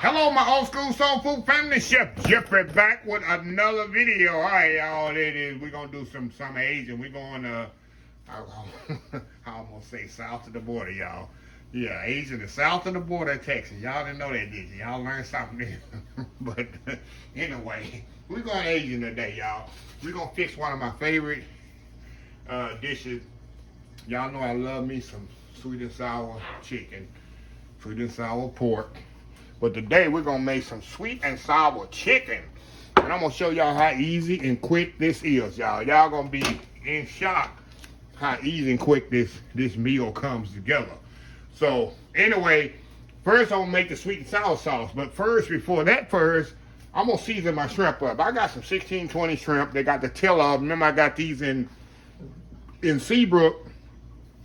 Hello, my old school soul food family. Chef Jeffrey back with another video. All right, y'all. It is. We're gonna do some Asian. We're going I almost say south of the border, y'all. Yeah, Asian, the south of the border of Texas. Y'all didn't know that, did you? Y'all learned something new. But anyway, we're going Asian today, y'all. We're gonna fix one of my favorite dishes. Y'all know I love me some sweet and sour chicken, sweet and sour pork. But today we're gonna make some sweet and sour chicken. And I'm gonna show y'all how easy and quick this is, y'all. Y'all gonna be in shock how easy and quick this meal comes together. So anyway, first I'm gonna make the sweet and sour sauce. But first, before that I'm gonna season my shrimp up. I got some 1620 shrimp. They got the tail off. Remember I got these in Seabrook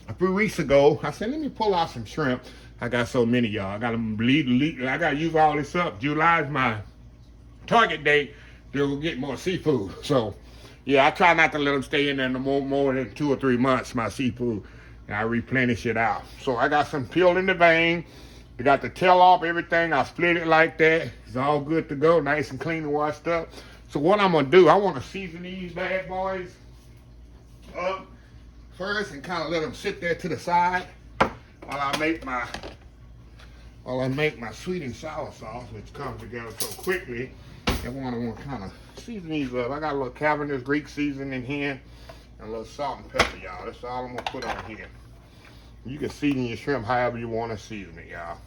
a few weeks ago. I said, let me pull out some shrimp. I got so many, y'all. I got to use all this up. July's my target date to get more seafood. So, yeah, I try not to let them stay in there no more than 2 or 3 months, my seafood. And I replenish it out. So I got some peeled in the vein. I got the tail off, everything. I split it like that. It's all good to go, nice and clean and washed up. So what I'm going to do, I want to season these bad boys up first and kind of let them sit there to the side while I make my sweet and sour sauce, which comes together so quickly. And I want to kind of season these up. I got a little Cabernet Greek seasoning here and a little salt and pepper, y'all. That's all I'm gonna put on here. You can season your shrimp however you want to season it, y'all.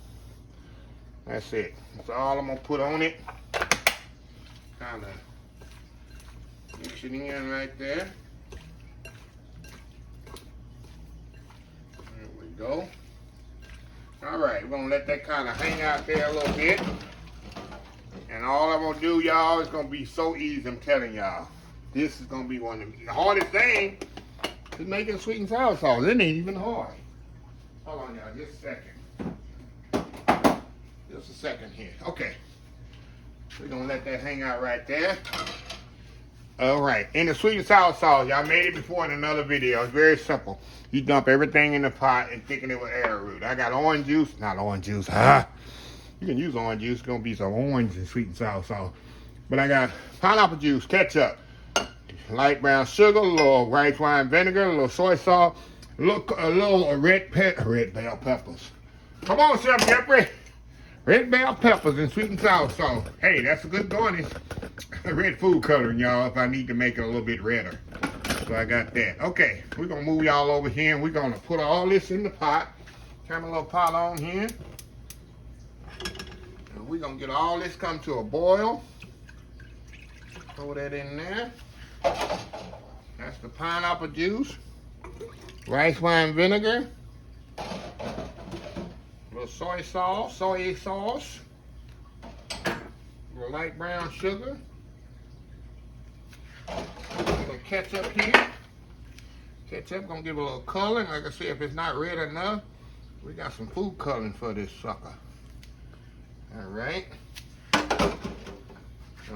That's it. That's all I'm gonna put on it. Kind of mix it in right there. There we go. All right, we're gonna let that kind of hang out there a little bit. And all I'm gonna do, y'all, is gonna be so easy, I'm telling y'all. This is gonna be one of the hardest thing is making sweet and sour sauce. It ain't even hard. Hold on, y'all, just a second. Just a second here. Okay. We're gonna let that hang out right there. All right, in the sweet and sour sauce, y'all made it before in another video. It's very simple. You dump everything in the pot and thicken it with arrowroot. I got orange juice, not orange juice. You can use orange juice. It's gonna be some orange and sweet and sour sauce. But I got pineapple juice, ketchup, light brown sugar, a little rice wine vinegar, a little soy sauce, a little red bell peppers. Come on, Chef Jeffrey. Red bell peppers and sweet and sour sauce. Hey, that's a good garnish. Red food coloring, y'all, if I need to make it a little bit redder. So I got that. Okay, we're gonna move y'all over here and we're gonna put all this in the pot. Turn my little pot on here. And we're gonna get all this come to a boil. Throw that in there. That's the pineapple juice. Rice wine vinegar. A little soy sauce. A little light brown sugar. A little ketchup here. Ketchup gonna give a little color. Like I said, if it's not red enough, we got some food coloring for this sucker. All right. Now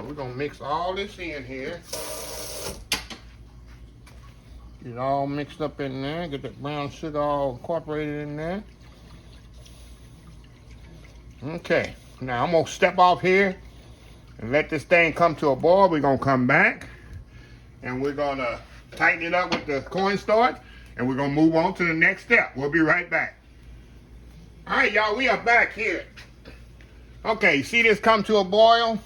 we're gonna mix all this in here. Get it all mixed up in there. Get that brown sugar all incorporated in there. Okay. Now I'm gonna step off here and let this thing come to a boil. We're gonna come back and we're gonna tighten it up with the cornstarch and we're gonna move on to the next step. We'll be right back. All right, y'all, we are back here. Okay, see this come to a boil?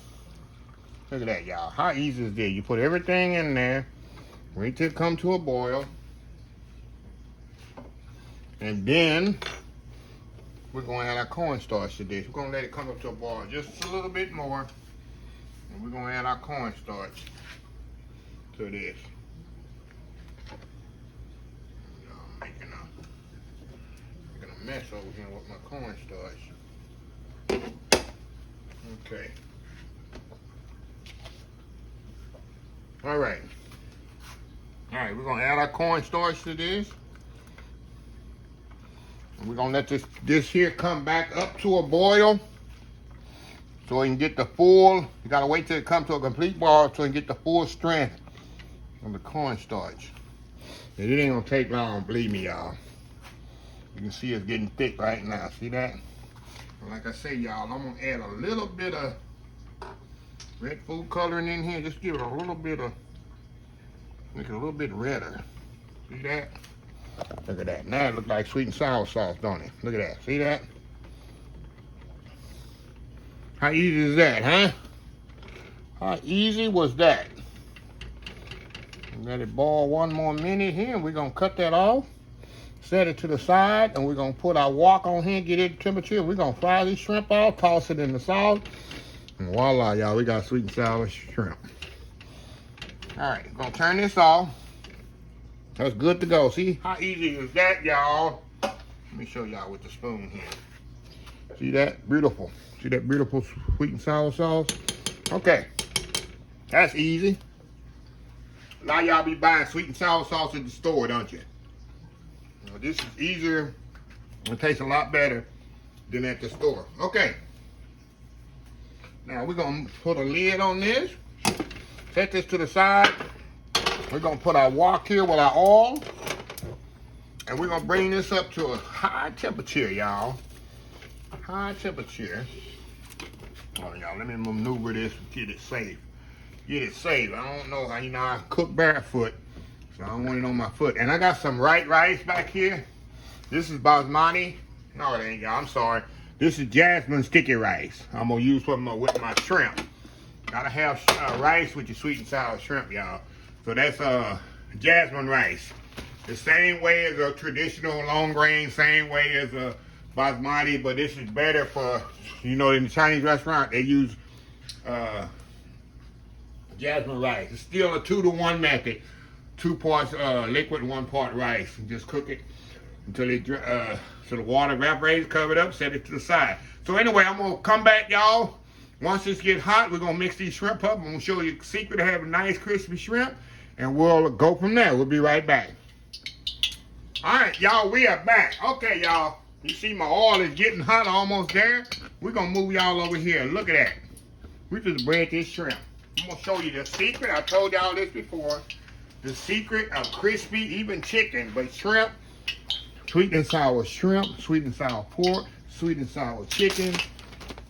Look at that, y'all. How easy is this? You put everything in there, wait till it come to a boil, and then we're gonna add our cornstarch to this. We're gonna let it come up to a boil just a little bit more. And we're gonna add our cornstarch to this. I'm making a mess over here with my cornstarch. Okay. All right. All right, we're gonna add our cornstarch to this. And we're gonna let this here come back up to a boil. So we can get the full, you gotta wait till it comes to a complete boil so you can get the full strength of the cornstarch. And it ain't gonna take long, believe me, y'all. You can see it's getting thick right now, see that? Like I say, y'all, I'm gonna add a little bit of red food coloring in here. Just give it a little bit of, make it a little bit redder. See that? Look at that. Now it looks like sweet and sour sauce, don't it? Look at that. See that? How easy is that, huh? How easy was that? Let it boil one more minute here, and we're gonna cut that off. Set it to the side, and we're gonna put our wok on here, get it to temperature. We're gonna fry these shrimp off, toss it in the sauce, and voila, y'all, we got sweet and sour shrimp. All right, gonna turn this off. That's good to go. See how easy is that, y'all? Let me show y'all with the spoon here. See that? Beautiful. See that beautiful sweet and sour sauce? Okay, that's easy. Now y'all be buying sweet and sour sauce at the store, don't you? Now, this is easier. It tastes a lot better than at the store. Okay. Now we're gonna put a lid on this. Set this to the side. We're gonna put our wok here with our oil. And we're gonna bring this up to a high temperature, y'all. High temperature. Oh, y'all, let me maneuver this and get it safe. Get it safe. I don't know how, you know, I cook barefoot, so I don't want it on my foot. And I got some white rice back here. This is basmati. No, it ain't, y'all. I'm sorry. This is jasmine sticky rice. I'm gonna use with my shrimp. Gotta have rice with your sweet and sour shrimp, y'all. So that's jasmine rice. The same way as a traditional long grain, same way as a basmati, but this is better for, you know, in the Chinese restaurant, they use jasmine rice. It's still a 2-to-1 method. 2 parts liquid, 1 part rice. And just cook it until it so the water evaporates, cover it up, set it to the side. So anyway, I'm gonna come back, y'all. Once this gets hot, we're gonna mix these shrimp up. I'm gonna show you the secret to having nice crispy shrimp, and we'll go from there. We'll be right back. All right, y'all, we are back. Okay, y'all. You see my oil is getting hot, almost there. We're gonna move y'all over here. Look at that. We just bread this shrimp. I'm gonna show you the secret. I told y'all this before. The secret of crispy, even chicken, but shrimp, sweet and sour shrimp, sweet and sour pork, sweet and sour chicken,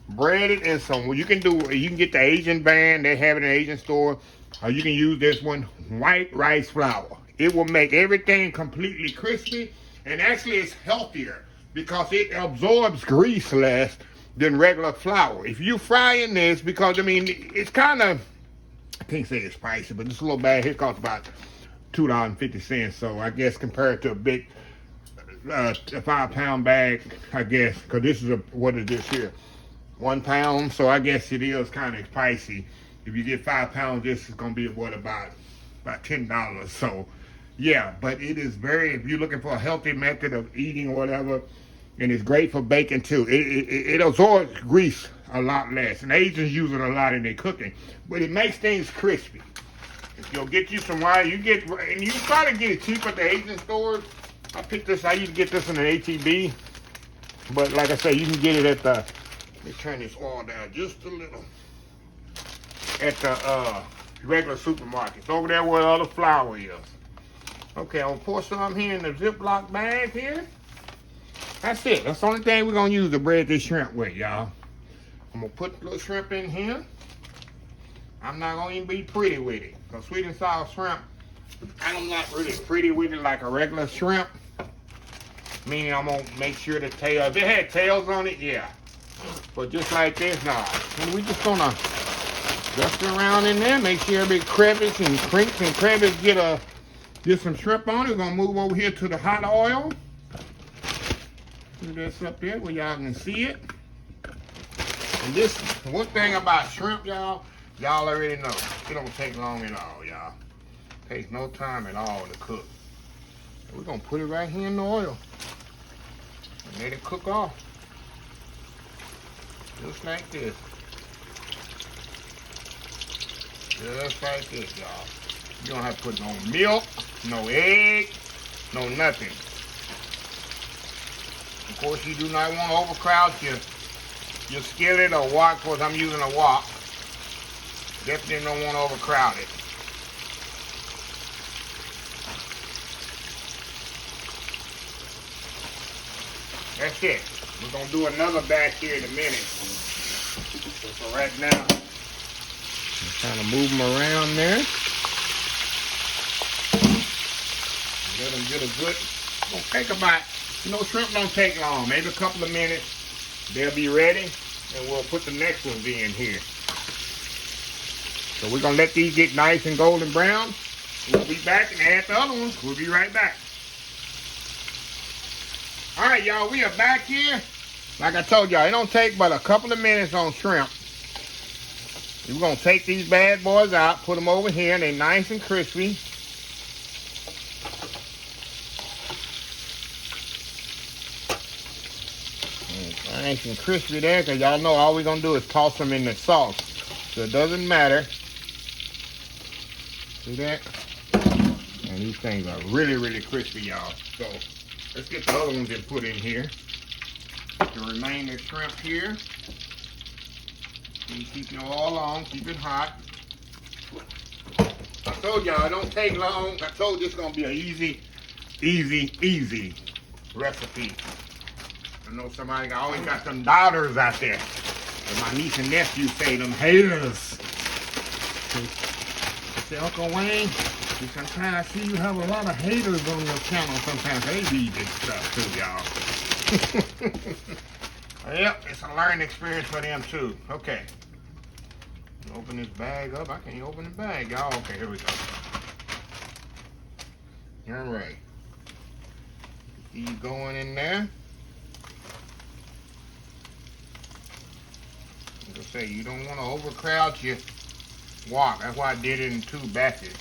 breaded in some. Well, you can get the Asian brand. They have it in an Asian store, or you can use this one, white rice flour. It will make everything completely crispy, and actually it's healthier because it absorbs grease less than regular flour. If you frying this, because I mean, it's kind of, I can't say it's pricey, but it's a little bad. It costs about $2.50. So I guess compared to a big, a 5-pound bag, I guess, because this is what is this here? 1 pound. So I guess it is kind of pricey. If you get 5 pounds, this is gonna be what, about $10. So yeah, but it is very, if you're looking for a healthy method of eating or whatever, and it's great for baking too. It absorbs grease a lot less, and Asians use it a lot in their cooking, but it makes things crispy. If you'll get you some rice, and you try to get it cheap at the Asian stores. I used to get this in an HEB, but like I say, you can get it at the, let me turn this oil down just a little, at the regular supermarkets, over there where all the flour is. Okay, I'll pour some here in the Ziploc bag here. That's it. That's the only thing we're gonna use to bread this shrimp with, y'all. I'm gonna put the little shrimp in here. I'm not gonna even be pretty with it, because sweet and sour shrimp, I'm not really pretty with it like a regular shrimp. Meaning I'm gonna make sure the tail, if it had tails on it, yeah. But just like this, nah. And we just gonna dust it around in there, make sure every crevice and crinks and crevice get some shrimp on it. We're gonna move over here to the hot oil. Put this up there where y'all can see it. And this, one thing about shrimp, y'all already know. It don't take long at all, y'all. Takes no time at all to cook. We're gonna put it right here in the oil and let it cook off. Just like this. Just like this, y'all. You don't have to put no milk, no egg, no nothing. Of course, you do not want to overcrowd your skillet or wok. Of course, I'm using a wok. Definitely don't want to overcrowd it. That's it. We're gonna do another batch here in a minute. So for right now, I'm kind of move them around there. Let them get a good, it's gonna take about, shrimp don't take long, maybe a couple of minutes. They'll be ready, and we'll put the next ones in here. So we're gonna let these get nice and golden brown. We'll be back and add the other ones. We'll be right back. All right, y'all, we are back here. Like I told y'all, it don't take but a couple of minutes on shrimp. We're gonna take these bad boys out, put them over here, and they're nice and crispy. Nice and crispy there, because y'all know all we're going to do is toss them in the sauce. So it doesn't matter. See that? And these things are really, really crispy, y'all. So let's get the other ones and put in here. Put the remaining shrimp here. And keep your oil on, keep it hot. I told y'all it don't take long. I told you it's going to be an easy recipe. I know somebody always got some doubters out there. And my niece and nephew say them haters. They say, Uncle Wayne, sometimes I see you have a lot of haters on your channel. Sometimes they read this stuff too, y'all. Yep, it's a learning experience for them too. Okay. Open this bag up. I can't open the bag, y'all. Okay, here we go. All right. These going in there. Like I say, you don't want to overcrowd your wok. That's why I did it in 2 batches.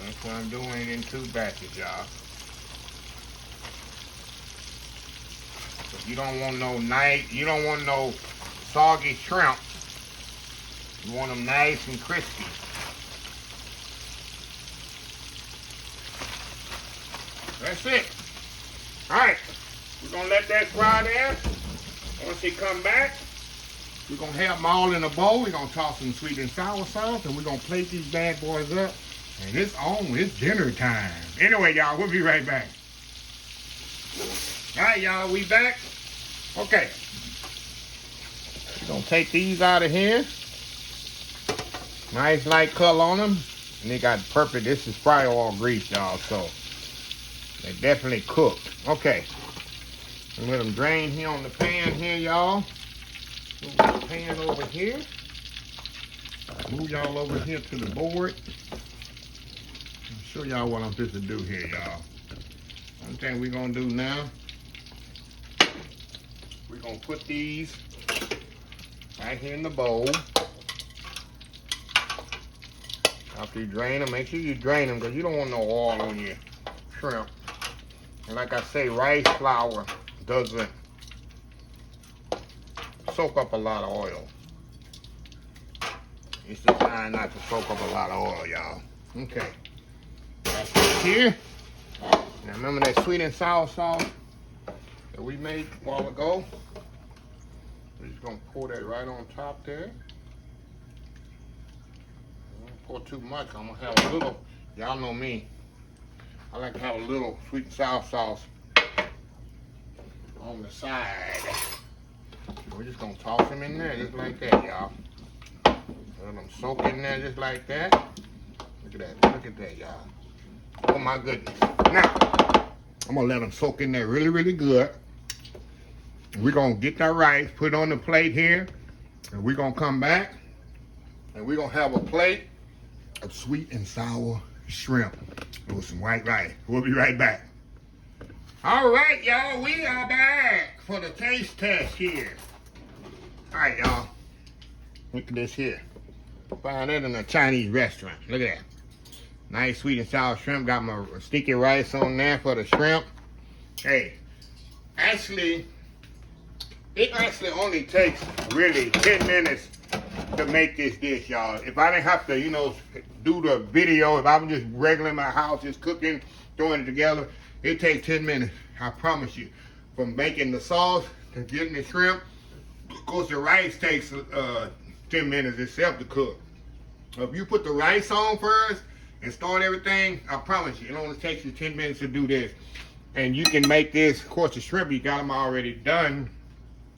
That's why I'm doing it in 2 batches, y'all. You don't want no soggy shrimp. You want them nice and crispy. That's it. All right, we're gonna let that fry there. Once they come back, we're gonna have them all in a bowl. We're gonna toss some sweet and sour sauce, and we're gonna plate these bad boys up. And it's dinner time. Anyway, y'all, we'll be right back. All right, y'all, we back. Okay. We're going to take these out of here. Nice light color on them. And they got perfect, this is fry oil grease, y'all, so they definitely cooked. Okay. And let them drain here on the pan here, y'all. Move the pan over here. Move y'all over here to the board. I'll show y'all what I'm supposed to do here, y'all. One thing we're going to do now, we're going to put these right here in the bowl. After you drain them, make sure you drain them because you don't want no oil on your shrimp. And like I say, rice flour doesn't soak up a lot of oil. It's designed not to soak up a lot of oil, y'all. Okay. That's it here. Now remember that sweet and sour sauce that we made a while ago? We're just gonna pour that right on top there. Don't pour too much. I'm gonna have a little, y'all know me. I like to have a little sweet and sour sauce on the side. We're just gonna toss them in there just like that, y'all. Let them soak in there just like that. Look at that, y'all. Oh my goodness. Now, I'm gonna let them soak in there really, really good. We're gonna get that rice, put it on the plate here, and we're gonna come back, and we're gonna have a plate of sweet and sour shrimp with some white rice. We'll be right back. All right, y'all, we are back for the taste test here. All right, y'all, look at this here. Find it in a Chinese restaurant. Look at that. Nice sweet and sour shrimp. Got my sticky rice on there for the shrimp. Hey, it actually only takes really 10 minutes to make this dish, y'all. If I didn't have to, do the video, if I'm just regular in my house, just cooking, throwing it together, it takes 10 minutes. I promise you. From making the sauce to getting the shrimp. Of course, the rice takes 10 minutes itself to cook. If you put the rice on first and start everything, I promise you, it only takes you 10 minutes to do this. And you can make this, of course, the shrimp, you got them already done,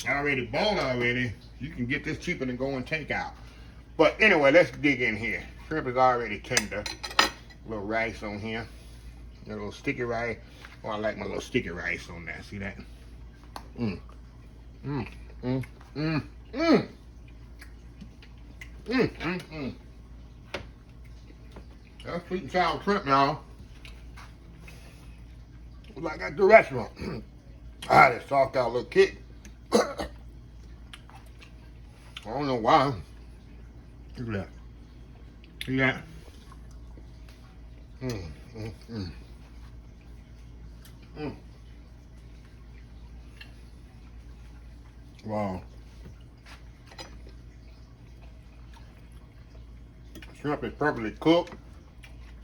already boned already. You can get this cheaper than going takeout. But anyway, let's dig in here. Shrimp is already tender. A little rice on here. A little sticky rice. Oh, I like my little sticky rice on that. See that? Mmm. Mmm. Mmm. Mmm. Mmm. Mmm. Mmm. Mmm. That's sweet and sour shrimp, y'all. Like at the restaurant. Ah, that sauce got a little kick. I don't know why. Look at that. See that? Mmm. Mmm. Mmm. Mmm. Wow. Shrimp is perfectly cooked.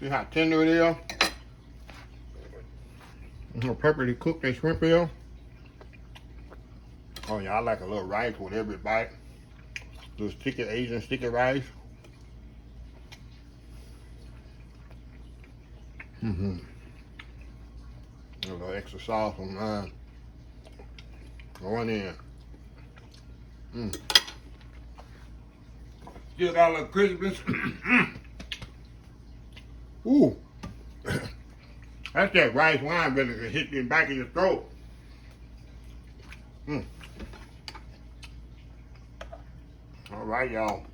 See how tender it is? How perfectly cooked that shrimp is. Oh yeah, I like a little rice with every bite. Little sticky Asian sticky rice. Mm-hmm. A little extra sauce on mine. Going in. Mm. Still got a little crispiness. Ooh. That's that rice wine vinegar hit you in the back of your throat. Mm. All right, y'all.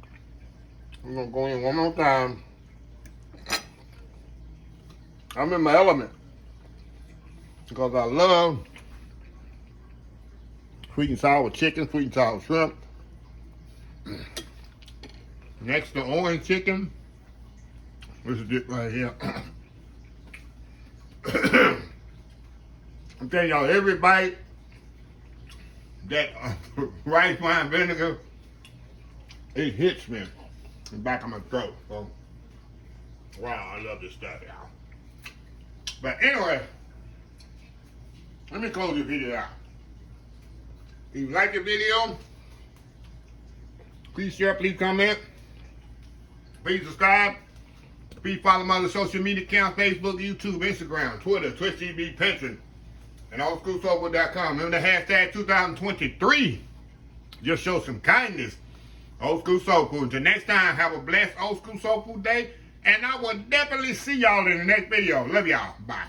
I'm gonna go in one more time. I'm in my element because I love sweet and sour chicken, sweet and sour shrimp. Next to orange chicken, this is it right here. I'm telling y'all, every bite that rice wine vinegar, it hits me in the back of my throat. So, wow, I love this stuff, y'all. But anyway, let me close this video out. If you like the video, please share, please comment, please subscribe. Please follow my other social media accounts, Facebook, YouTube, Instagram, Twitter, Twitch TV, Pinterest, and oldschoolsoulfood.com. Remember the hashtag 2023. Just show some kindness. Old School Soul Food. Until next time, have a blessed Old School Soul Food day. And I will definitely see y'all in the next video. Love y'all. Bye.